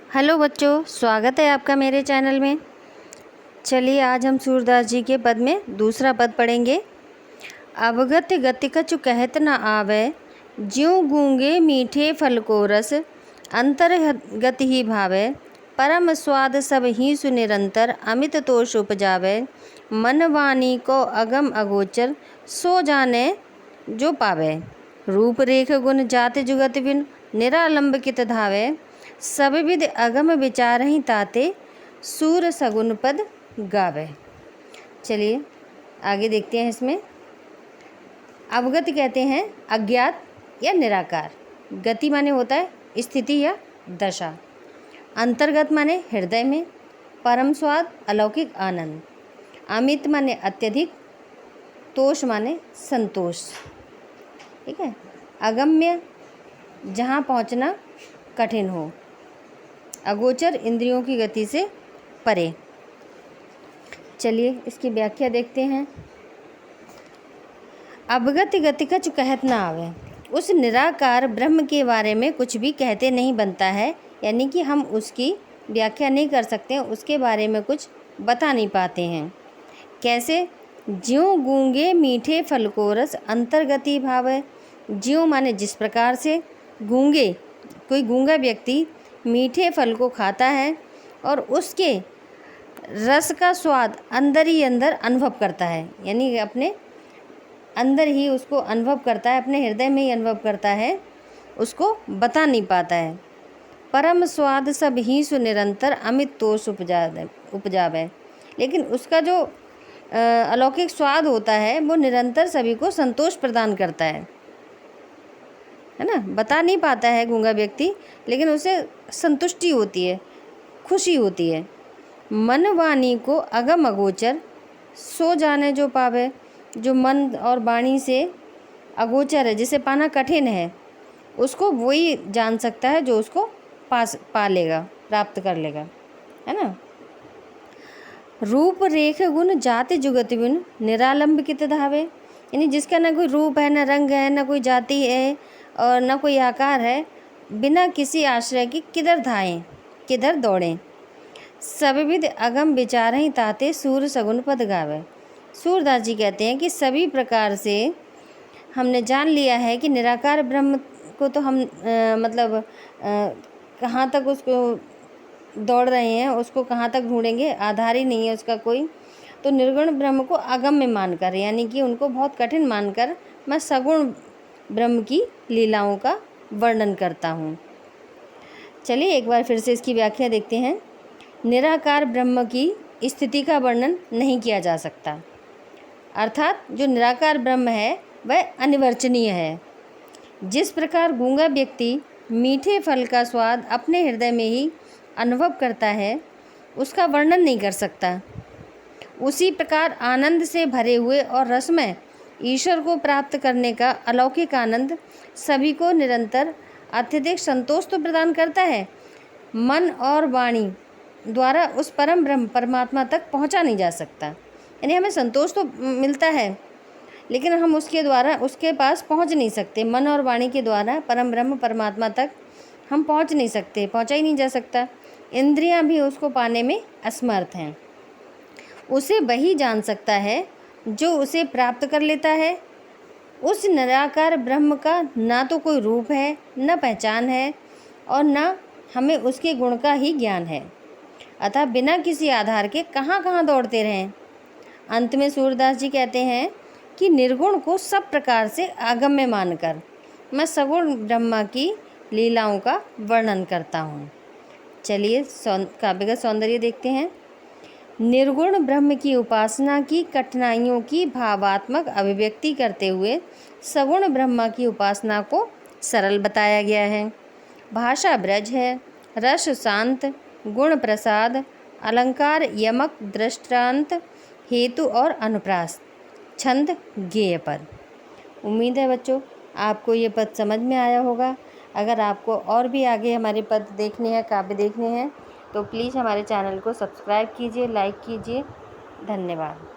Hello बच्चों, स्वागत है आपका मेरे चैनल में। चलिए आज हम सूरदास जी के पद में दूसरा पद पढ़ेंगे। अवगत गति कछु कहत न आवे, ज्यों गूंगे मीठे फल को रस, अंतर्गत ही भावे, परम स्वाद सब ही सुनिरंतर, अमित तोष उपजावे, मन वाणी को अगम अगोचर, सो जाने जो पावे, रूप रेख गुण जाति जुगत बिन, निरालंब कित धावे, सब विद अगम विचार ही ताते, सूर सगुन पद गावे। चलिए आगे देखते हैं। इसमें अवगत कहते हैं अज्ञात या निराकार, गति माने होता है स्थिति या दशा, अंतर्गत माने हृदय में, परम स्वाद अलौकिक आनंद, अमित माने अत्यधिक, तोष माने संतोष। ठीक है, अगम्य जहाँ पहुँचना कठिन हो, अगोचर इंद्रियों की गति से परे। चलिए इसकी व्याख्या देखते हैं। अवगत गति कछु कहत ना आवे, उस निराकार ब्रह्म के बारे में कुछ भी कहते नहीं बनता है, यानी कि हम उसकी व्याख्या नहीं कर सकते, उसके बारे में कुछ बता नहीं पाते हैं। कैसे? ज्यों गूंगे मीठे फल को रस, अंतर्गति भावे। ज्यों माने जिस प्रकार से, गूंगे कोई गूंगा व्यक्ति मीठे फल को खाता है और उसके रस का स्वाद अंदर ही अंदर अनुभव करता है, यानी अपने अंदर ही उसको अनुभव करता है, अपने हृदय में ही अनुभव करता है, उसको बता नहीं पाता है। परम स्वाद सब ही सु निरंतर, अमित तोष उपजावे। लेकिन उसका जो अलौकिक स्वाद होता है वो निरंतर सभी को संतोष प्रदान करता है ना। बता नहीं पाता है गूंगा व्यक्ति, लेकिन उसे संतुष्टि होती है, खुशी होती है। मन वाणी को अगम अगोचर, सो जाने जो पावे। जो मन और वाणी से अगोचर है, जिसे पाना कठिन है, उसको वही जान सकता है जो उसको पा लेगा, प्राप्त कर लेगा, है ना। रूप रेख गुण जाति जुगत बिन, निरालंब कित धावे। यानी जिसका ना कोई रूप है, ना रंग है, ना कोई जाति है और ना कोई आकार है, बिना किसी आश्रय के किधर धाएं, किधर दौड़ें। सबविध अगम विचार ही ताते, सूर सगुन पद गावे। सूरदास जी कहते हैं कि सभी प्रकार से हमने जान लिया है कि निराकार ब्रह्म को तो हम कहाँ तक उसको दौड़ रहे हैं, उसको कहाँ तक ढूंढेंगे, आधार ही नहीं है उसका कोई। तो निर्गुण ब्रह्म को अगम में मानकर, यानी कि उनको बहुत कठिन मानकर, मैं सगुण ब्रह्म की लीलाओं का वर्णन करता हूँ। चलिए एक बार फिर से इसकी व्याख्या देखते हैं। निराकार ब्रह्म की स्थिति का वर्णन नहीं किया जा सकता, अर्थात जो निराकार ब्रह्म है वह अनिर्वचनीय है। जिस प्रकार गूंगा व्यक्ति मीठे फल का स्वाद अपने हृदय में ही अनुभव करता है, उसका वर्णन नहीं कर सकता, उसी प्रकार आनंद से भरे हुए और रसमय ईश्वर को प्राप्त करने का अलौकिक आनंद सभी को निरंतर अत्यधिक संतोष तो प्रदान करता है, मन और वाणी द्वारा उस परम ब्रह्म परमात्मा तक पहुंचा नहीं जा सकता। यानी हमें संतोष तो मिलता है, लेकिन हम उसके द्वारा उसके पास पहुंच नहीं सकते। मन और वाणी के द्वारा परम ब्रह्म परमात्मा तक हम पहुंच नहीं सकते, पहुंचा ही नहीं जा सकता। इंद्रियां भी उसको पाने में असमर्थ हैं। उसे वही जान सकता है जो उसे प्राप्त कर लेता है। उस निराकार ब्रह्म का ना तो कोई रूप है, न पहचान है, और न हमें उसके गुण का ही ज्ञान है। अतः बिना किसी आधार के कहाँ कहाँ दौड़ते रहें। अंत में सूरदास जी कहते हैं कि निर्गुण को सब प्रकार से अगम्य मानकर मैं सगुण ब्रह्मा की लीलाओं का वर्णन करता हूँ। चलिए काव्य सौंदर्य देखते हैं। निर्गुण ब्रह्म की उपासना की कठिनाइयों की भावात्मक अभिव्यक्ति करते हुए सगुण ब्रह्मा की उपासना को सरल बताया गया है। भाषा ब्रज है, रस शांत, गुण प्रसाद, अलंकार यमक, दृष्टांत, हेतु और अनुप्रास, छंद गेय पद। उम्मीद है बच्चों आपको ये पद समझ में आया होगा। अगर आपको और भी आगे हमारे पद देखने हैं, काव्य देखने हैं, तो प्लीज़ हमारे चैनल को सब्सक्राइब कीजिए, लाइक कीजिए। धन्यवाद।